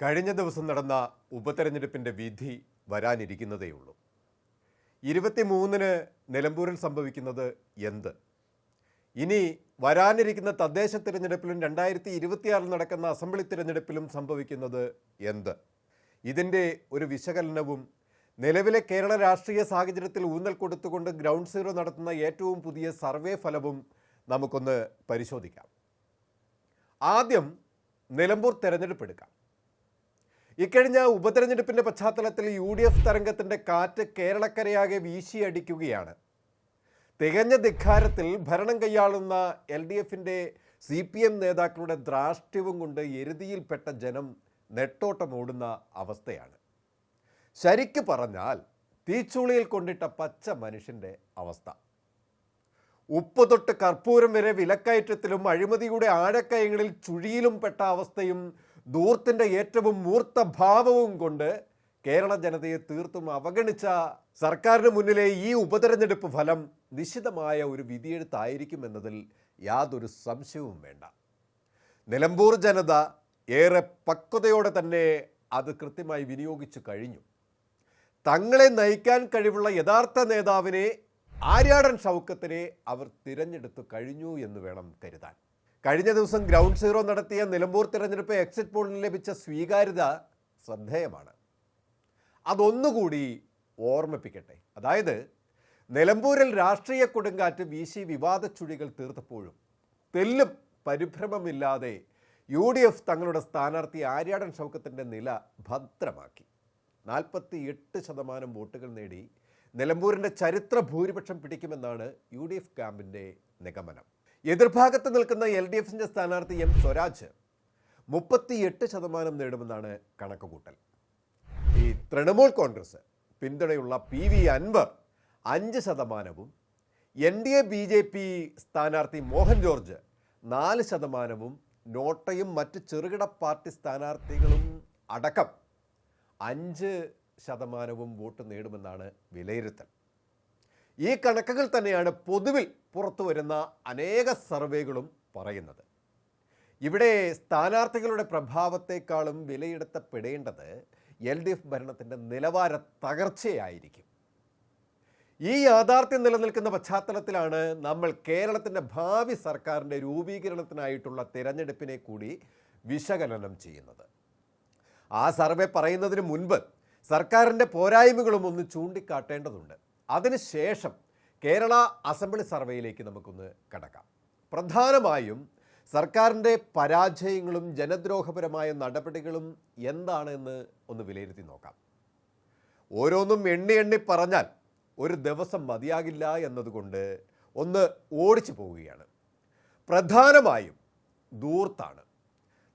കഴിഞ്ഞ ദിവസം നടന്ന ഉപതെരഞ്ഞെടുപ്പിൻ്റെ വിധി വരാനിരിക്കുന്നതേയുള്ളൂ. 23-ന് നിലമ്പൂരിൽ സംഭവിക്കുന്നത് എന്ത്? ഇനി വരാനിരിക്കുന്ന തദ്ദേശ തിരഞ്ഞെടുപ്പിലും 2026 നടക്കുന്ന അസംബ്ലി തിരഞ്ഞെടുപ്പിലും സംഭവിക്കുന്നത് എന്ത്? ഇതിൻ്റെ ഒരു വിശകലനവും നിലവിലെ കേരള രാഷ്ട്രീയ സാഹചര്യത്തിൽ ഊന്നൽ കൊടുത്തുകൊണ്ട് ഗ്രൗണ്ട് സീറോ നടത്തുന്ന ഏറ്റവും പുതിയ സർവേ ഫലവും നമുക്കൊന്ന് പരിശോധിക്കാം. ആദ്യം നിലമ്പൂർ തെരഞ്ഞെടുപ്പ് എടുക്കാം. ഇക്കഴിഞ്ഞ ഉപതെരഞ്ഞെടുപ്പിൻ്റെ പശ്ചാത്തലത്തിൽ UDF തരംഗത്തിൻ്റെ കാറ്റ് കേരളക്കരയാകെ വീശിയടിക്കുകയാണ്. തികഞ്ഞ ധിക്കാരത്തിൽ ഭരണം കൈയാളുന്ന LDFൻ്റെ CPM നേതാക്കളുടെ ധാർഷ്ട്യവും കൊണ്ട് എരുതിയിൽപ്പെട്ട ജനം നെട്ടോട്ടമോടുന്ന അവസ്ഥയാണ്. ശരിക്ക് പറഞ്ഞാൽ തീച്ചൂളിയിൽ കൊണ്ടിട്ട പച്ച മനുഷ്യൻ്റെ അവസ്ഥ. ഉപ്പ് തൊട്ട് കർപ്പൂരം വരെ വിലക്കയറ്റത്തിലും അഴിമതിയുടെ ആഴക്കയങ്ങളിൽ ചുഴിയിലും പെട്ട അവസ്ഥയും ധൂർത്തിൻ്റെ ഏറ്റവും മൂർത്ത ഭാവവും കൊണ്ട് കേരള ജനതയെ തീർത്തും അവഗണിച്ച സർക്കാരിന് മുന്നിലെ ഈ ഉപതെരഞ്ഞെടുപ്പ് ഫലം നിശ്ചിതമായ ഒരു വിധിയെഴുത്തായിരിക്കുമെന്നതിൽ യാതൊരു സംശയവും വേണ്ട. നിലമ്പൂർ ജനത ഏറെ പക്വതയോടെ തന്നെ അത് കൃത്യമായി വിനിയോഗിച്ചു കഴിഞ്ഞു. തങ്ങളെ നയിക്കാൻ കഴിവുള്ള യഥാർത്ഥ നേതാവിനെ ആര്യാടൻ ഷൗക്കത്തിനെ അവർ തിരഞ്ഞെടുത്തു കഴിഞ്ഞു എന്ന് വേണം കരുതാൻ. കഴിഞ്ഞ ദിവസം ഗ്രൗണ്ട് സീറോ നടത്തിയ നിലമ്പൂർ തിരഞ്ഞെടുപ്പ് എക്സിറ്റ് പോളിന് ലഭിച്ച സ്വീകാര്യത ശ്രദ്ധേയമാണ്. അതൊന്നുകൂടി ഓർമ്മിപ്പിക്കട്ടെ. അതായത് നിലമ്പൂരിൽ രാഷ്ട്രീയ കൊടുങ്കാറ്റ് വീശി വിവാദ ചുഴികൾ തീർത്തപ്പോഴും തെല്ലും പരിഭ്രമമില്ലാതെ UDF തങ്ങളുടെ സ്ഥാനാർത്ഥി ആര്യാടൻ ഷൗക്കത്തിൻ്റെ നില ഭദ്രമാക്കി 48% വോട്ടുകൾ നേടി നിലമ്പൂരിൻ്റെ ചരിത്ര ഭൂരിപക്ഷം പിടിക്കുമെന്നാണ് UDF ക്യാമ്പിൻ്റെ നിഗമനം. എതിർഭാഗത്ത് നിൽക്കുന്ന LDFൻ്റെ സ്ഥാനാർത്ഥി M സ്വരാജ് 38% നേടുമെന്നാണ് കണക്കുകൂട്ടൽ. ഈ തൃണമൂൽ കോൺഗ്രസ് പിന്തുണയുള്ള PV അൻവർ 5%, NDA BJP സ്ഥാനാർത്ഥി മോഹൻ ജോർജ് 4%, നോട്ടയും മറ്റ് ചെറുകിട പാർട്ടി സ്ഥാനാർത്ഥികളും അടക്കം 5% വോട്ട് നേടുമെന്നാണ് വിലയിരുത്തൽ. ഈ കണക്കുകൾ തന്നെയാണ് പൊതുവിൽ പുറത്തു വരുന്ന അനേക സർവേകളും പറയുന്നത്. ഇവിടെ സ്ഥാനാർത്ഥികളുടെ പ്രഭാവത്തെക്കാളും വിലയിരുത്തപ്പെടേണ്ടത് LDF ഭരണത്തിൻ്റെ നിലവാര തകർച്ചയായിരിക്കും. ഈ യാഥാർത്ഥ്യം നിലനിൽക്കുന്ന പശ്ചാത്തലത്തിലാണ് നമ്മൾ കേരളത്തിൻ്റെ ഭാവി സർക്കാരിൻ്റെ രൂപീകരണത്തിനായിട്ടുള്ള തിരഞ്ഞെടുപ്പിനെ കൂടി വിശകലനം ചെയ്യുന്നത്. ആ സർവേ പറയുന്നതിന് മുൻപ് സർക്കാരിൻ്റെ പോരായ്മകളും ഒന്ന് ചൂണ്ടിക്കാട്ടേണ്ടതുണ്ട്. അതിനുശേഷം കേരള അസംബ്ലി സർവേയിലേക്ക് നമുക്കൊന്ന് കടക്കാം. പ്രധാനമായും സർക്കാരിൻ്റെ പരാജയങ്ങളും ജനദ്രോഹപരമായ നടപടികളും എന്താണെന്ന് ഒന്ന് വിലയിരുത്തി നോക്കാം. ഓരോന്നും എണ്ണി പറഞ്ഞാൽ ഒരു ദിവസം മതിയാകില്ല എന്നതുകൊണ്ട് ഒന്ന് ഓടിച്ചു പോവുകയാണ്. പ്രധാനമായും ധൂർത്താണ്.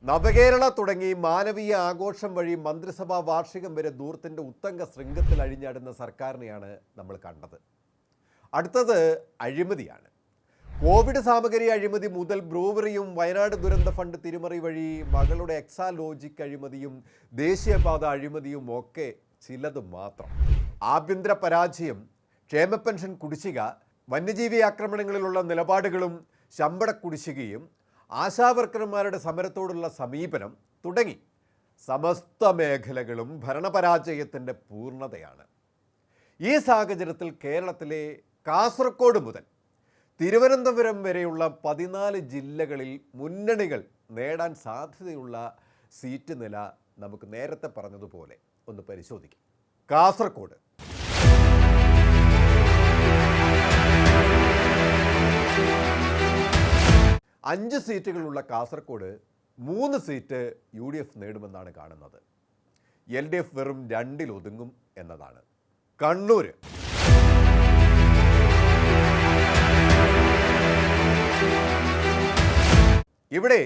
നവകേരള തുടങ്ങി മാനവീയ ആഘോഷം വഴി മന്ത്രിസഭാ വാർഷികം വരെ ധൂർത്തിൻ്റെ ഉത്തംഗ ശൃംഗത്തിൽ അഴിഞ്ഞാടുന്ന സർക്കാരിനെയാണ് നമ്മൾ കണ്ടത്. അടുത്തത് അഴിമതിയാണ്. കോവിഡ് സാമഗ്രി അഴിമതി മുതൽ ബ്രൂവറിയും വയനാട് ദുരന്ത ഫണ്ട് തിരിമറി വഴി മകളുടെ എക്സാലോജിക് അഴിമതിയും ദേശീയപാത അഴിമതിയും ഒക്കെ ചിലത് മാത്രം. ആഭ്യന്തര പരാജയം, ക്ഷേമ പെൻഷൻ കുടിശ്ശിക, വന്യജീവി ആക്രമണങ്ങളിലുള്ള നിലപാടുകളും ശമ്പള കുടിശ്ശികയും, ആശാവർക്കർമാരുടെ സമരത്തോടുള്ള സമീപനം തുടങ്ങി സമസ്ത മേഖലകളും ഭരണപരാജയത്തിൻ്റെ പൂർണ്ണതയാണ്. ഈ സാഹചര്യത്തിൽ കേരളത്തിലെ കാസർഗോഡ് മുതൽ തിരുവനന്തപുരം വരെയുള്ള 14 ജില്ലകളിൽ മുന്നണികൾ നേടാൻ സാധ്യതയുള്ള സീറ്റ് നില നമുക്ക് നേരത്തെ പറഞ്ഞതുപോലെ ഒന്ന് പരിശോധിക്കാം. കാസർഗോഡ് 5 സീറ്റുകളുള്ള കാസർഗോഡ് 3 സീറ്റ് UDF നേടുമെന്നാണ് കാണുന്നത്. LDF വെറും 2-ൽ ഒതുങ്ങും എന്നതാണ്. കണ്ണൂർ ഇവിടെ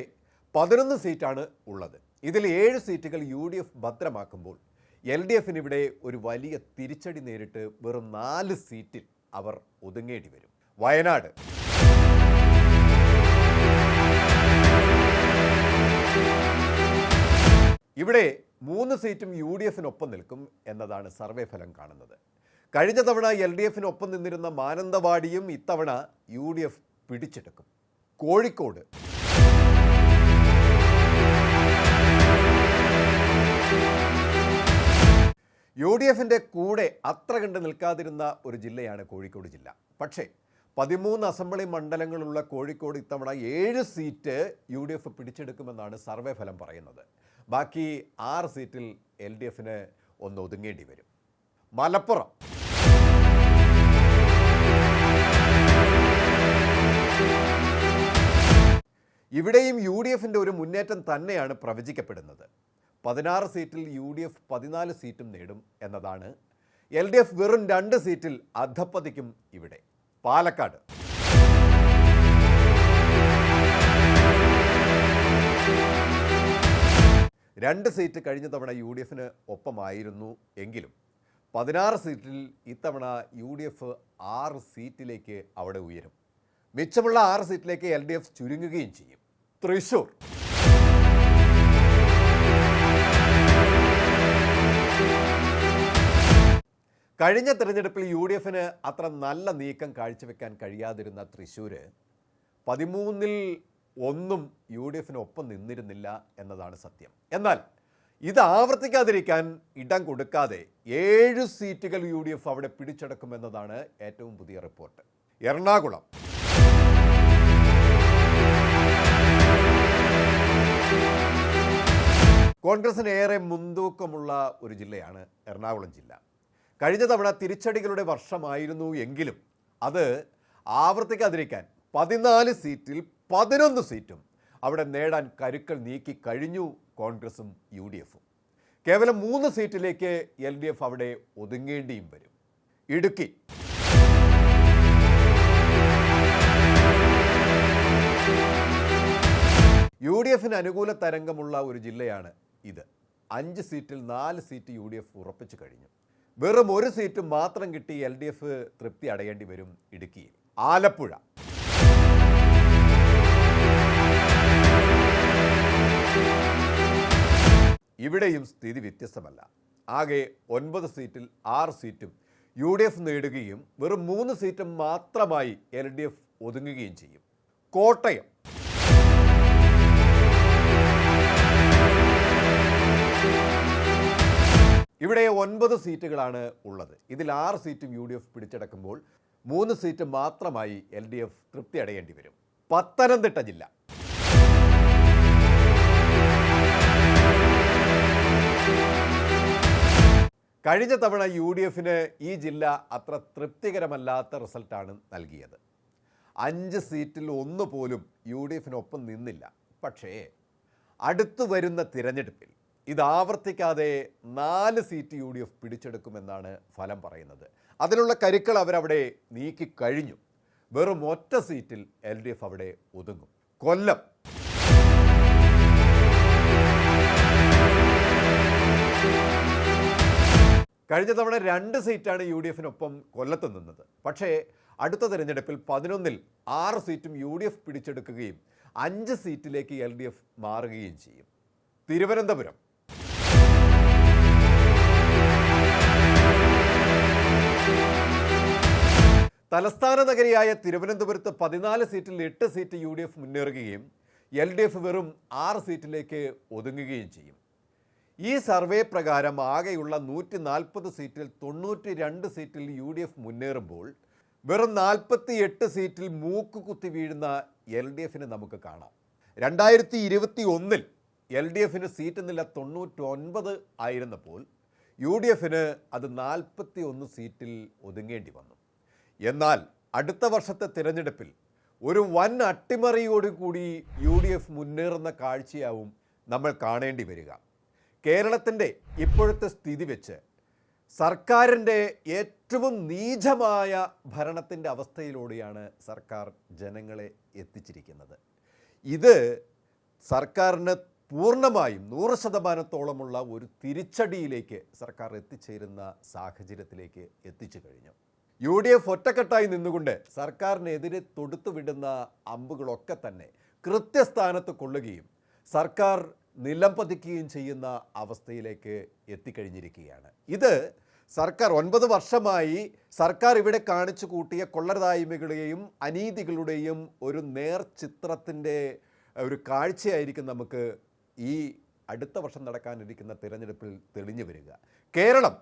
11 സീറ്റാണ് ഉള്ളത്. ഇതിൽ 7 സീറ്റുകൾ UDF ഭദ്രമാക്കുമ്പോൾ LDFന് ഇവിടെ ഒരു വലിയ തിരിച്ചടി നേരിട്ട് വെറും 4 സീറ്റിൽ അവർ ഒതുങ്ങേണ്ടി വരും. വയനാട് ഇവിടെ 3 സീറ്റും UDFനൊപ്പം നിൽക്കും എന്നതാണ് സർവേ ഫലം കാണുന്നത്. കഴിഞ്ഞ തവണ LDFനൊപ്പം നിന്നിരുന്ന മാനന്തവാടിയും ഇത്തവണ UDF പിടിച്ചെടുക്കും. കോഴിക്കോട് UDFിൻ്റെ കൂടെ അത്ര കണ്ട് നിൽക്കാതിരുന്ന ഒരു ജില്ലയാണ് കോഴിക്കോട് ജില്ല. പക്ഷേ 13 അസംബ്ലി മണ്ഡലങ്ങളുള്ള കോഴിക്കോട് ഇത്തവണ 7 സീറ്റ് UDF പിടിച്ചെടുക്കുമെന്നാണ് സർവേ ഫലം പറയുന്നത്. ബാക്കി 6 സീറ്റിൽ LDFിന് ഒന്ന് ഒതുങ്ങേണ്ടി വരും. മലപ്പുറം ഇവിടെയും UDFിൻ്റെ ഒരു മുന്നേറ്റം തന്നെയാണ് പ്രവചിക്കപ്പെടുന്നത്. 16 സീറ്റിൽ UDF 14 സീറ്റും നേടും എന്നതാണ്. LDF വെറും 2 സീറ്റിൽ അധപ്പതിക്കും. ഇവിടെ പാലക്കാട് രണ്ട് സീറ്റ് കഴിഞ്ഞ തവണ UDFിന് ഒപ്പമായിരുന്നു എങ്കിലും 16 സീറ്റിൽ ഇത്തവണ UDF 6 സീറ്റിലേക്ക് അവിടെ ഉയരും. മിച്ചമുള്ള 6 സീറ്റിലേക്ക് LDF ചുരുങ്ങുകയും ചെയ്യും. തൃശ്ശൂർ കഴിഞ്ഞ തെരഞ്ഞെടുപ്പിൽ UDFിന് അത്ര നല്ല നീക്കം കാഴ്ചവെക്കാൻ കഴിയാതിരുന്ന തൃശ്ശൂർ 13-ൽ 1 UDFിന് ഒപ്പം നിന്നിരുന്നില്ല എന്നതാണ് സത്യം. എന്നാൽ ഇത് ആവർത്തിക്കാതിരിക്കാൻ ഇടം കൊടുക്കാതെ 7 സീറ്റുകൾ UDF അവിടെ പിടിച്ചെടുക്കുമെന്നതാണ് ഏറ്റവും പുതിയ റിപ്പോർട്ട്. എറണാകുളം കോൺഗ്രസിന് ഏറെ മുൻതൂക്കമുള്ള ഒരു ജില്ലയാണ് എറണാകുളം ജില്ല. കഴിഞ്ഞ തവണ തിരിച്ചടികളുടെ വർഷമായിരുന്നു എങ്കിലും അത് ആവർത്തിക്കാതിരിക്കാൻ 14 സീറ്റിൽ 11 സീറ്റും അവിടെ നേടാൻ കരുക്കൾ നീക്കി കഴിഞ്ഞു കോൺഗ്രസും UDFും. കേവലം 3 സീറ്റിലേക്ക് LDF അവിടെ ഒതുങ്ങേണ്ടിയും വരും. ഇടുക്കി UDFിന് അനുകൂല തരംഗമുള്ള ഒരു ജില്ലയാണ് ഇത്. 5 സീറ്റിൽ 4 സീറ്റ് UDF ഉറപ്പിച്ചു കഴിഞ്ഞു. വെറും 1 സീറ്റ് മാത്രം കിട്ടി LDF തൃപ്തി അടയേണ്ടി വരും ഇടുക്കിയിൽ. ആലപ്പുഴ ഇവിടെയും സ്ഥിതി വ്യത്യസ്തമല്ല. ആകെ 9 സീറ്റിൽ 6 സീറ്റും UDF നേടുകയും വെറും 3 സീറ്റ് മാത്രമായി LDF ഒതുങ്ങുകയും ചെയ്യും. കോട്ടയം ഇവിടെ 9 സീറ്റുകളാണ് ഉള്ളത്. ഇതിൽ 6 സീറ്റും UDF പിടിച്ചടക്കുമ്പോൾ 3 സീറ്റ് മാത്രമായി LDF തൃപ്തി അടയേണ്ടി വരും. പത്തനംതിട്ട ജില്ല കഴിഞ്ഞ തവണ UDFിന് ഈ ജില്ല അത്ര തൃപ്തികരമല്ലാത്ത റിസൾട്ടാണ് നൽകിയത്. 5 സീറ്റിൽ 1 പോലും UDFിനൊപ്പം നിന്നില്ല. പക്ഷേ അടുത്തു വരുന്ന തിരഞ്ഞെടുപ്പിൽ ഇത് ആവർത്തിക്കാതെ 4 സീറ്റ് UDF പിടിച്ചെടുക്കുമെന്നാണ് ഫലം പറയുന്നത്. അതിനുള്ള കരുക്കൾ അവരവിടെ നീക്കിക്കഴിഞ്ഞു. വെറും 1 സീറ്റിൽ LDF അവിടെ ഒതുങ്ങും. കൊല്ലം കഴിഞ്ഞ തവണ 2 സീറ്റാണ് UDFിനൊപ്പം കൊല്ലത്ത് നിന്നത്. പക്ഷേ അടുത്ത തിരഞ്ഞെടുപ്പിൽ 11-ൽ 6 സീറ്റും UDF പിടിച്ചെടുക്കുകയും 5 സീറ്റിലേക്ക് LDF മാറുകയും ചെയ്യും. തിരുവനന്തപുരം തലസ്ഥാന നഗരിയായ തിരുവനന്തപുരത്ത് 14 സീറ്റിൽ 8 സീറ്റ് UDF മുന്നേറുകയും LDF വെറും 6 സീറ്റിലേക്ക് ഒതുങ്ങുകയും ചെയ്യും. ഈ സർവേ പ്രകാരം ആകെയുള്ള 140 സീറ്റിൽ 92 സീറ്റിൽ UDF മുന്നേറുമ്പോൾ വെറും 48 സീറ്റിൽ മൂക്കുകുത്തി വീഴുന്ന LDFിനെ നമുക്ക് കാണാം. 2021-ൽ LDFിന് സീറ്റ് നില 99 ആയിരുന്നപ്പോൾ UDFിന് അത് 41 സീറ്റിൽ ഒതുങ്ങേണ്ടി വന്നു. എന്നാൽ അടുത്ത വർഷത്തെ തിരഞ്ഞെടുപ്പിൽ ഒരു വൻ അട്ടിമറിയോടുകൂടി UDF മുന്നേറുന്ന കാഴ്ചയാവും നമ്മൾ കാണേണ്ടി വരിക. കേരളത്തിൻ്റെ ഇപ്പോഴത്തെ സ്ഥിതി വെച്ച് സർക്കാരിൻ്റെ ഏറ്റവും നീചമായ ഭരണത്തിൻ്റെ അവസ്ഥയിലൂടെയാണ് സർക്കാർ ജനങ്ങളെ എത്തിച്ചിരിക്കുന്നത്. ഇത് സർക്കാരിന് പൂർണ്ണമായും 100%-ഓളമുള്ള ഒരു തിരിച്ചടിയിലേക്ക് സർക്കാർ എത്തിച്ചേരുന്ന സാഹചര്യത്തിലേക്ക് എത്തിച്ചു കഴിഞ്ഞു. UDF ഒറ്റക്കെട്ടായി നിന്നുകൊണ്ട് സർക്കാരിനെതിരെ തൊടുത്തുവിടുന്ന അമ്പുകളൊക്കെ തന്നെ കൃത്യസ്ഥാനത്ത് കൊള്ളുകയും സർക്കാർ നിലം പതിക്കുകയും ചെയ്യുന്ന അവസ്ഥയിലേക്ക് എത്തിക്കഴിഞ്ഞിരിക്കുകയാണ്. ഇത് സർക്കാർ 9 വർഷമായി സർക്കാർ ഇവിടെ കാണിച്ചു കൂട്ടിയ കൊള്ളരുതായ്മകളുടെയും അനീതികളുടെയും ഒരു നേർചിത്രത്തിൻ്റെ ഒരു കാഴ്ചയായിരിക്കും നമുക്ക് ഈ അടുത്ത വർഷം നടക്കാനിരിക്കുന്ന തിരഞ്ഞെടുപ്പിൽ തെളിഞ്ഞു വരിക. കേരളം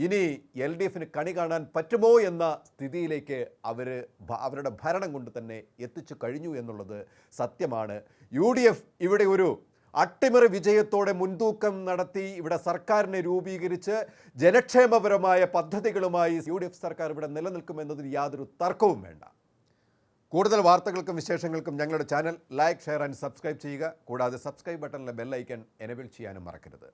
ഇനി എൽ ഡി എഫിന് കണി കാണാൻ പറ്റുമോ എന്ന സ്ഥിതിയിലേക്ക് അവരുടെ ഭരണം കൊണ്ട് തന്നെ എത്തിച്ചു കഴിഞ്ഞു എന്നുള്ളത് സത്യമാണ്. യു ഡി എഫ് ഇവിടെ ഒരു അട്ടിമറി വിജയത്തോടെ മുൻതൂക്കം നടത്തി ഇവിടെ സർക്കാരിനെ രൂപീകരിച്ച് ജനക്ഷേമപരമായ പദ്ധതികളുമായി യു ഡി എഫ് സർക്കാർ ഇവിടെ നിലനിൽക്കുമെന്നതിൽ യാതൊരു തർക്കവും വേണ്ട. കൂടുതൽ വാർത്തകൾക്കും വിശേഷങ്ങൾക്കും ഞങ്ങളുടെ channel like, share and subscribe ചെയ്യുക. കൂടാതെ സബ്സ്ക്രൈബ് ബട്ടണിലെ ബെൽ ഐക്കൺ എനേബിൾ ചെയ്യാനും മറക്കരുത്.